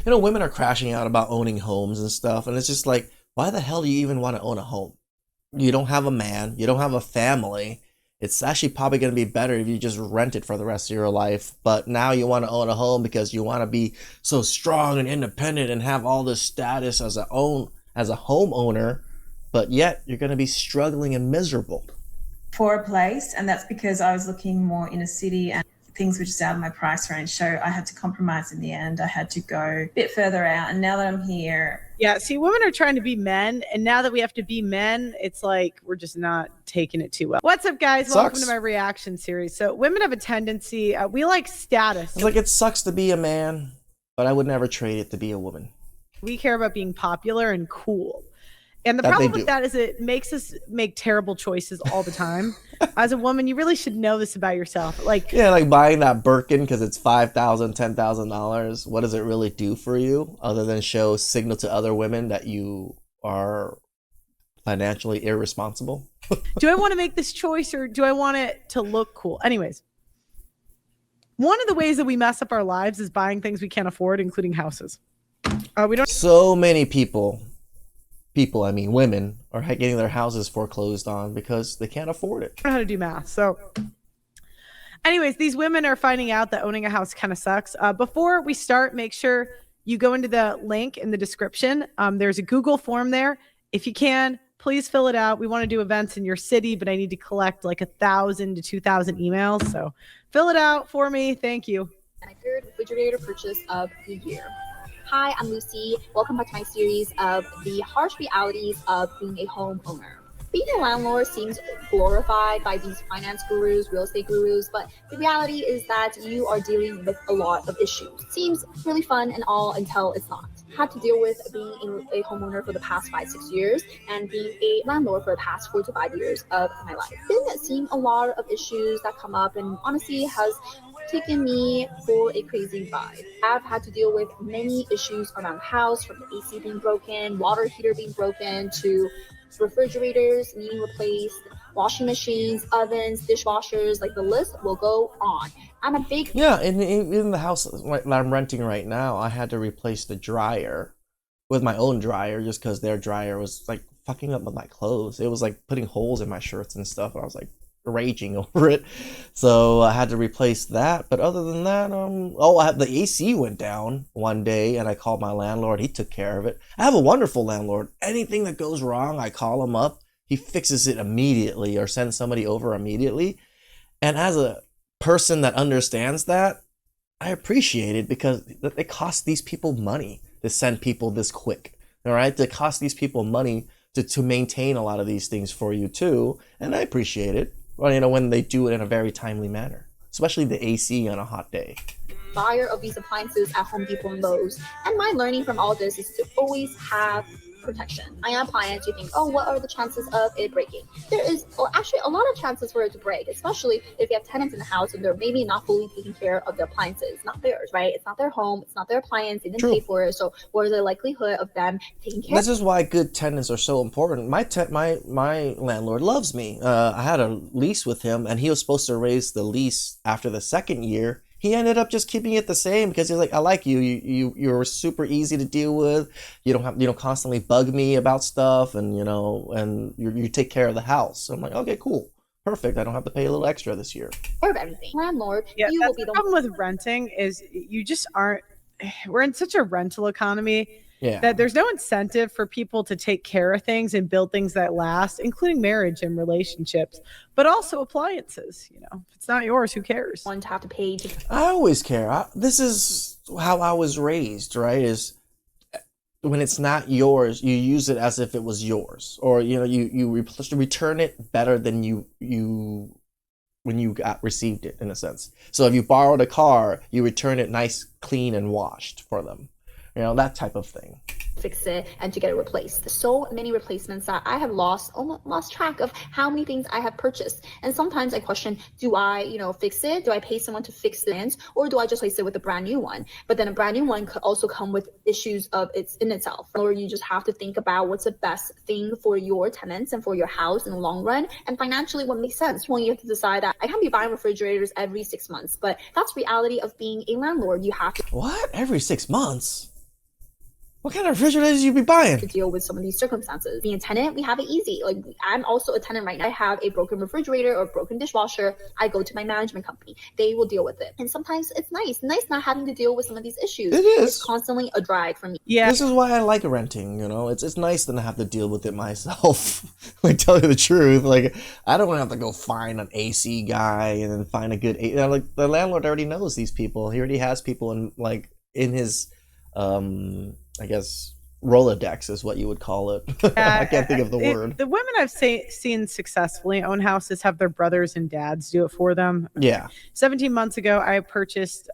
women are crashing out about owning homes and stuff, and it's just like, why the hell do you even want to own a home? You don't have a man, you don't have a family. It's actually probably going to be better if you just rent it for the rest of your life. But now you want to own a home because you want to be so strong and independent and have all this status as a homeowner, but yet you're going to be struggling and miserable. For a place, and that's because I was looking more in a city and things were just out of my price range. So I had to compromise in the end. I had to go a bit further out. And now that I'm here. Yeah, see, women are trying to be men. And now that we have to be men, it's like we're just not taking it too well. What's up, guys? Welcome to my reaction series. So women have a tendency, we like status. It's like, it sucks to be a man, but I would never trade it to be a woman. We care about being popular and cool. And the problem with that is it makes us make terrible choices all the time. As a woman, you really should know this about yourself. Like buying that Birkin because it's $5,000, $10,000. What does it really do for you other than signal to other women that you are financially irresponsible? Do I want to make this choice or do I want it to look cool? Anyways, one of the ways that we mess up our lives is buying things we can't afford, including houses. So many women are getting their houses foreclosed on because they can't afford it. I don't know how to do math. So anyways, these women are finding out that owning a house kind of sucks. Before we start, make sure you go into the link in the description. There's a Google form there. If you can, please fill it out. We want to do events in your city, but I need to collect like 1,000 to 2,000 emails. So fill it out for me. Thank you. My third refrigerator purchase of the year. Hi, I'm Lucy. Welcome back to my series of the harsh realities of being a homeowner. Being a landlord seems glorified by these finance gurus, real estate gurus, but the reality is that you are dealing with a lot of issues. Seems really fun and all until it's not. Had to deal with being a homeowner for the past 5-6 years and being a landlord for the past 4 to 5 years of my life. Been seeing a lot of issues that come up and honestly has taken me for a crazy ride. I've had to deal with many issues around the house, from the AC being broken, water heater being broken, to refrigerators needing replaced, washing machines, ovens, dishwashers, like the list will go on. I'm a big... Yeah, in the house that I'm renting right now, I had to replace the dryer with my own dryer just because their dryer was like fucking up with my clothes. It was like putting holes in my shirts and stuff. And I was like raging over it, so I had to replace that. But other than that, the AC went down one day and I called my landlord. He took care of it. I have a wonderful landlord. Anything that goes wrong, I call him up, he fixes it immediately or sends somebody over immediately. And as a person that understands that, I appreciate it because it costs these people money to send people this quick. All right, it costs these people money to maintain a lot of these things for you too, and I appreciate it. Well, when they do it in a very timely manner, especially the AC on a hot day. Buyer of these appliances at Home Depot and Lowe's, and my learning from all this is to always have protection. I am appliance, you think, oh, what are the chances of it breaking? There is actually a lot of chances for it to break, especially if you have tenants in the house and they're maybe not fully taking care of the appliances. Not theirs, right? It's not their home, it's not their appliance, they didn't pay for it. So what is the likelihood of them taking care? This is why good tenants are so important. My landlord loves me. I had a lease with him and he was supposed to raise the lease after the second year. He ended up just keeping it the same because he's like, I like you. You're super easy to deal with. You don't constantly bug me about stuff, and you take care of the house. So I'm like, okay, cool, perfect. I don't have to pay a little extra this year. Or everything, landlord. Yeah, you that's will be the problem with renting is you just aren't. We're in such a rental economy. Yeah. That there's no incentive for people to take care of things and build things that last, including marriage and relationships, but also appliances. If it's not yours, who cares? One to have to pay. I always care. This is how I was raised, right? Is when it's not yours, you use it as if it was yours, or you return it better than when you received it, in a sense. So if you borrowed a car, you return it nice, clean, and washed for them. That type of thing. Fix it and to get it replaced. So many replacements that I have lost track of how many things I have purchased. And sometimes I question, do I, fix it? Do I pay someone to fix it? Or do I just replace it with a brand new one? But then a brand new one could also come with issues of itself. Or you just have to think about what's the best thing for your tenants and for your house in the long run. And financially, what makes sense? Well, you have to decide that I can't be buying refrigerators every 6 months, but that's reality of being a landlord. You have to. What? Every 6 months? What kind of refrigerators you be buying? To deal with some of these circumstances. Being a tenant, we have it easy. Like, I'm also a tenant right now. I have a broken refrigerator or a broken dishwasher. I go to my management company. They will deal with it. And sometimes it's nice not having to deal with some of these issues. It is. It's constantly a drag for me. Yeah. This is why I like renting, you know? It's nice to not have to deal with it myself. Like, tell you the truth. Like, I don't want to have to go find an AC guy and then find a good... like, the landlord already knows these people. He already has people in his... I guess Rolodex is what you would call it. I can't think of the word. The women I've seen successfully own houses have their brothers and dads do it for them. Yeah. 17 months ago, I purchased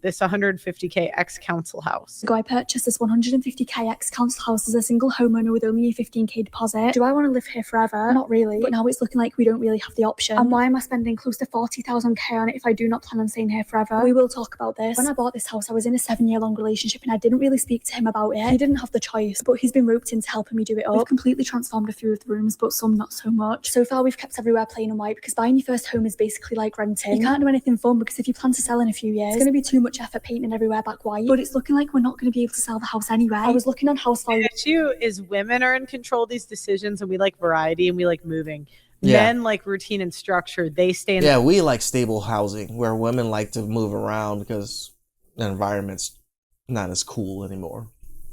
this 150K ex-council house. I purchased this 150K ex-council house as a single homeowner with only a 15K deposit. Do I want to live here forever? Not really. But now it's looking like we don't really have the option. And why am I spending close to 40,000K on it if I do not plan on staying here forever? We will talk about this. When I bought this house, I was in a 7-year-long relationship and I didn't really speak to him about it. He didn't have the choice, but he's been roped into helping me do it up. We've completely transformed a few of the rooms, but some not so much. So far, we've kept everywhere plain and white because buying your first home is basically like renting. You can't do anything fun because if you plan to sell in a few years, it's going to be too much effort painting everywhere back white. But it's looking like we're not going to be able to sell the house anyway. I was looking on house value. The issue is women are in control of these decisions, and we like variety and we like moving. Yeah. Men like routine and structure. They stay in. Yeah, we like stable housing where women like to move around because the environment's not as cool anymore.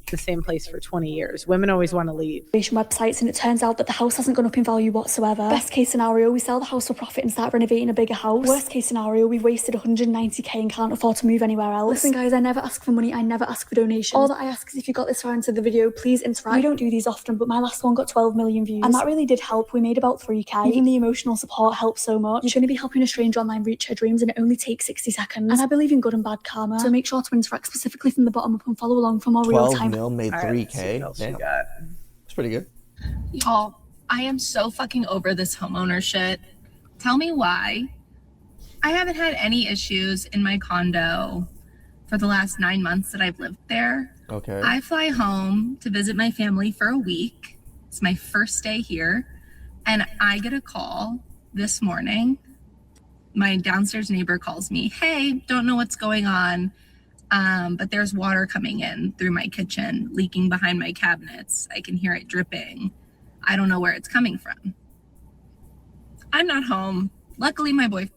The same place for 20 years. Women always want to leave. Websites, and it turns out that the house hasn't gone up in value whatsoever. Best case scenario, we sell the house for profit and start renovating a bigger house. Worst case scenario, we've wasted 190K and can't afford to move anywhere else. Listen guys, I never ask for money, I never ask for donations. All that I ask is if you got this far into the video, please interact. We don't do these often, but my last one got 12 million views. And that really did help. We made about 3K. Even the emotional support helped so much. You're going to be helping a stranger online reach her dreams and it only takes 60 seconds. And I believe in good and bad karma. So make sure to interact specifically from the bottom up and follow along for more real 12 time. mil made 3K. Else you got. It's pretty good. Y'all, I am so fucking over this homeowner shit. Tell me why. I haven't had any issues in my condo for the last 9 months that I've lived there. Okay. I fly home to visit my family for a week. It's my first day here. And I get a call this morning. My downstairs neighbor calls me, hey, don't know what's going on. But there's water coming in through my kitchen, leaking behind my cabinets. I can hear it dripping. I don't know where it's coming from. I'm not home. Luckily, my boyfriend.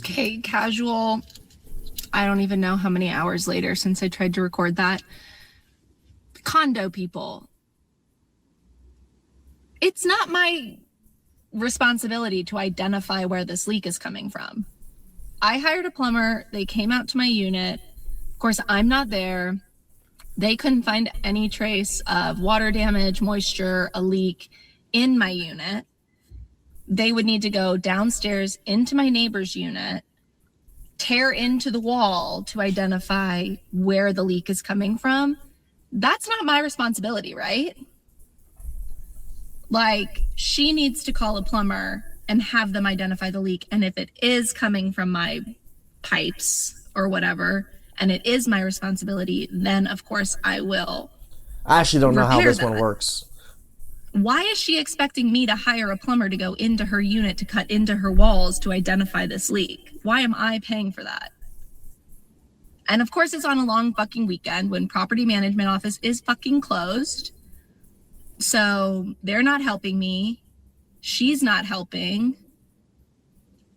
Okay, casual. I don't even know how many hours later since I tried to record that. Condo people. It's not my responsibility to identify where this leak is coming from. I hired a plumber. They came out to my unit. Of course, I'm not there. They couldn't find any trace of water damage, moisture, a leak in my unit. They would need to go downstairs into my neighbor's unit, tear into the wall to identify where the leak is coming from. That's not my responsibility, right? Like, she needs to call a plumber and have them identify the leak. And if it is coming from my pipes or whatever, and it is my responsibility, then of course I will. I actually don't know how repair this one that. works. Why is she expecting me to hire a plumber to go into her unit to cut into her walls to identify this leak? Why am I paying for that? And of course it's on a long fucking weekend when property management office is fucking closed. So they're not helping me. She's not helping.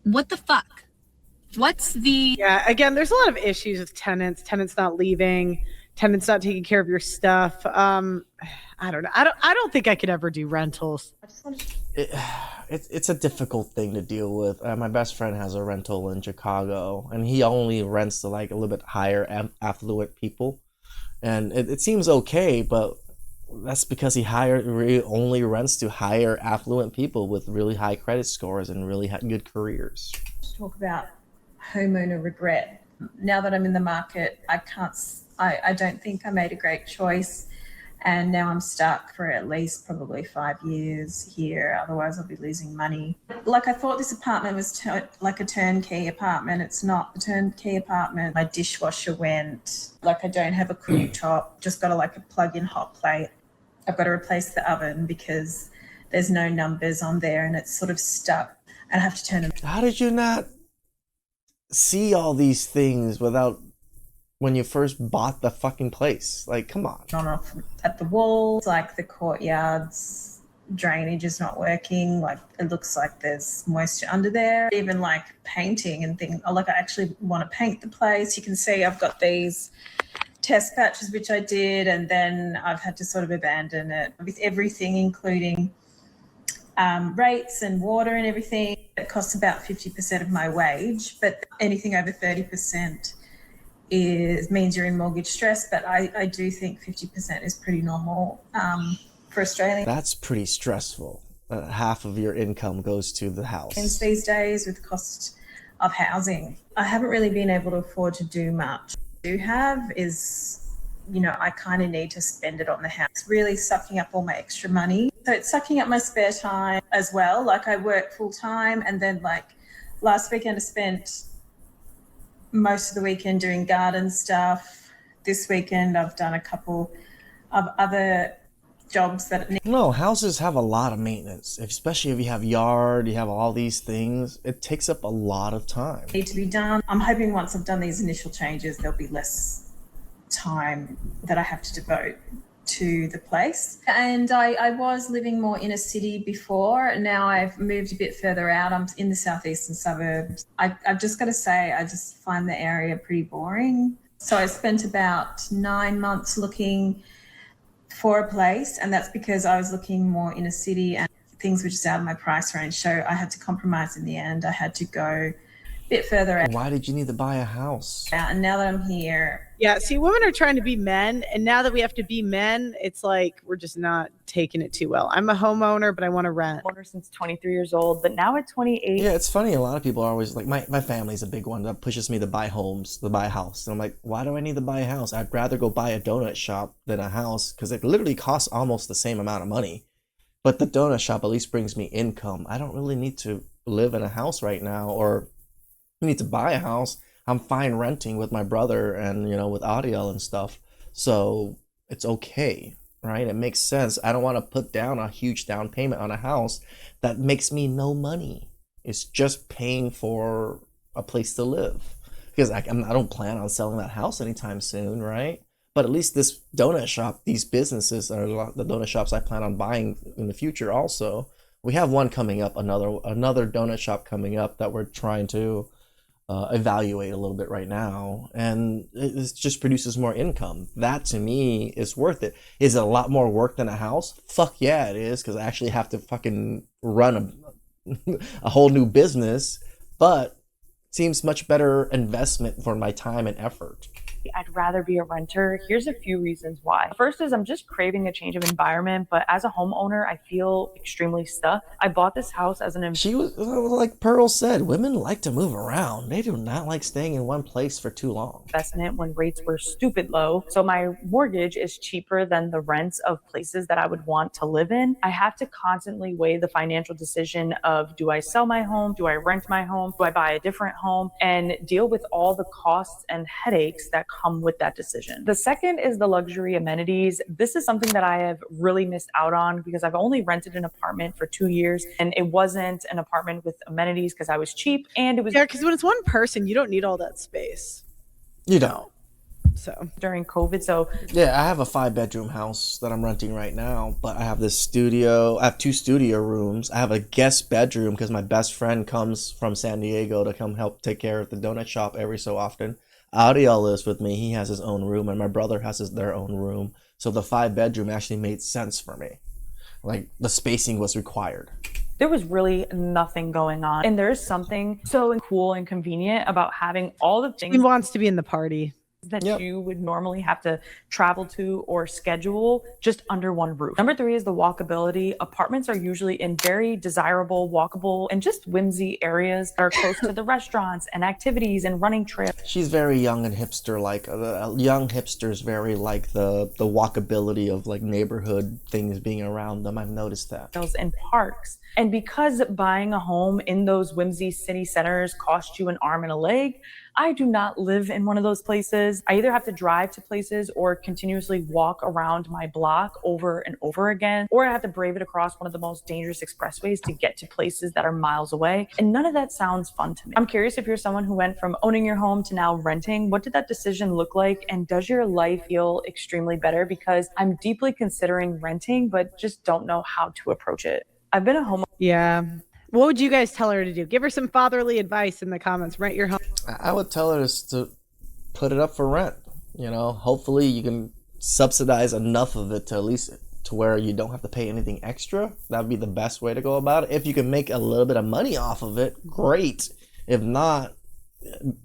What the fuck? What's the... Yeah, again, there's a lot of issues with tenants not leaving, tenants not taking care of your stuff. I don't know. I don't think I could ever do rentals. It's a difficult thing to deal with. My best friend has a rental in Chicago, and he only rents to like a little bit higher affluent people, and it seems okay, but that's because he really only rents to higher affluent people with really high credit scores and really good careers. Talk about homeowner regret. Now that I'm in the market, I don't think I made a great choice. And now I'm stuck for at least probably 5 years here. Otherwise, I'll be losing money. Like, I thought this apartment was like a turnkey apartment. It's not a turnkey apartment. My dishwasher went. Like, I don't have a cooktop. Just got a plug-in hot plate. I've got to replace the oven because there's no numbers on there and it's sort of stuck. And I have to turn it. How did you not see all these things without when you first bought the fucking place. Like, come on. On off at the walls, like the courtyards drainage is not working. Like it looks like there's moisture under there. Even like painting and things. Like I actually want to paint the place. You can see I've got these test patches which I did, and then I've had to sort of abandon it with everything, including rates and water and everything. It costs about 50% of my wage, but anything over 30% means you're in mortgage stress. But I do think 50% is pretty normal for Australians. That's pretty stressful. Half of your income goes to the house. These days with cost of housing, I haven't really been able to afford to do much. What I do have is, I kind of need to spend it on the house. It's really sucking up all my extra money. So it's sucking up my spare time as well. Like I work full time, and then like last weekend I spent most of the weekend doing garden stuff. This weekend I've done a couple of other jobs that No, houses have a lot of maintenance, especially if you have yard, you have all these things. It takes up a lot of time. Need to be done. I'm hoping once I've done these initial changes, there'll be less time that I have to devote to the place. And I was living more in a city before. Now I've moved a bit further out. I'm in the southeastern suburbs. I've just got to say, I just find the area pretty boring. So I spent about 9 months looking for a place, and that's because I was looking more in a city and things were just out of my price range. So I had to compromise in the end. I had to go a bit further out. Why did you need to buy a house? And now that I'm here. Yeah, see, women are trying to be men, and now that we have to be men, it's like we're just not taking it too well. I'm a homeowner, but I want to rent. Homeowner since 23 years old, but now at 28. Yeah, it's funny. A lot of people are always like, my family's a big one that pushes me to buy homes, to buy a house. And I'm like, why do I need to buy a house? I'd rather go buy a donut shop than a house, because it literally costs almost the same amount of money. But the donut shop at least brings me income. I don't really need to live in a house right now, or need to buy a house. I'm fine renting with my brother and, with Audiel and stuff. So it's okay, right? It makes sense. I don't want to put down a huge down payment on a house that makes me no money. It's just paying for a place to live, because I don't plan on selling that house anytime soon, right? But at least this donut shop, these businesses are the donut shops I plan on buying in the future also. We have one coming up, another donut shop coming up that we're trying to evaluate a little bit right now, and it just produces more income. That to me is worth it. Is it a lot more work than a house? Fuck yeah, it is, because I actually have to fucking run a whole new business, but it seems much better investment for my time and effort. I'd rather be a renter. Here's a few reasons why. First is I'm just craving a change of environment, but as a homeowner, I feel extremely stuck. I bought this house as an She was, like Pearl said, women like to move around. They do not like staying in one place for too long. investment when rates were stupid low. So my mortgage is cheaper than the rents of places that I would want to live in. I have to constantly weigh the financial decision of, do I sell my home? Do I rent my home? Do I buy a different home? And deal with all the costs and headaches that come with that decision. The second is the luxury amenities. This is something that I have really missed out on because I've only rented an apartment for 2 years, and it wasn't an apartment with amenities because I was cheap, and it was because when it's one person, you don't need all that space. You don't. So during COVID. So yeah, I have a 5-bedroom house that I'm renting right now, but I have this studio. I have 2 studio rooms. I have a guest bedroom because my best friend comes from San Diego to come help take care of the donut shop every so often. Audiel lives with me. He has his own room, and my brother has their own room. So the 5-bedroom actually made sense for me. Like, the spacing was required. There was really nothing going on. And there's something so cool and convenient about having all the things. He wants to be in the party that you would normally have to travel to or schedule just under one roof. Number 3 is the walkability. Apartments are usually in very desirable, walkable, and just whimsy areas that are close to the restaurants and activities and running trips. She's very young and hipster-like. Young hipsters very like the walkability of like neighborhood things being around them. I've noticed that. And parks. And because buying a home in those whimsy city centers cost you an arm and a leg, I do not live in one of those places. I either have to drive to places or continuously walk around my block over and over again, or I have to brave it across one of the most dangerous expressways to get to places that are miles away. And none of that sounds fun to me. I'm curious, if you're someone who went from owning your home to now renting, what did that decision look like? And does your life feel extremely better? Because I'm deeply considering renting, but just don't know how to approach it. I've been a homeowner. Yeah. What would you guys tell her to do? Give her some fatherly advice in the comments. Rent your home. I would tell her to put it up for rent. You know, hopefully you can subsidize enough of it to at least to where you don't have to pay anything extra. That would be the best way to go about it. If you can make a little bit of money off of it, great. If not,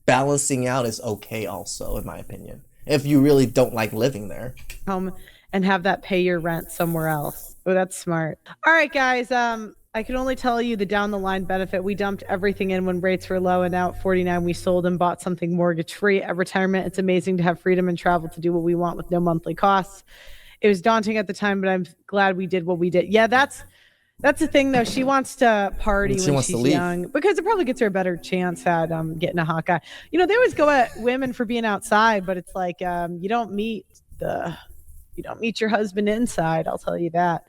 balancing out is okay also, in my opinion, if you really don't like living there. Home and have that pay your rent somewhere else. Oh, that's smart. All right, guys. I can only tell you the down the line benefit. We dumped everything in when rates were low, and now at 49, we sold and bought something mortgage free at retirement. It's amazing to have freedom and travel to do what we want with no monthly costs. It was daunting at the time, but I'm glad we did what we did. Yeah, that's the thing though. She wants to party when she's young because it probably gets her a better chance at getting a hot guy. You know, they always go at women for being outside, but it's like you don't meet your husband inside. I'll tell you that.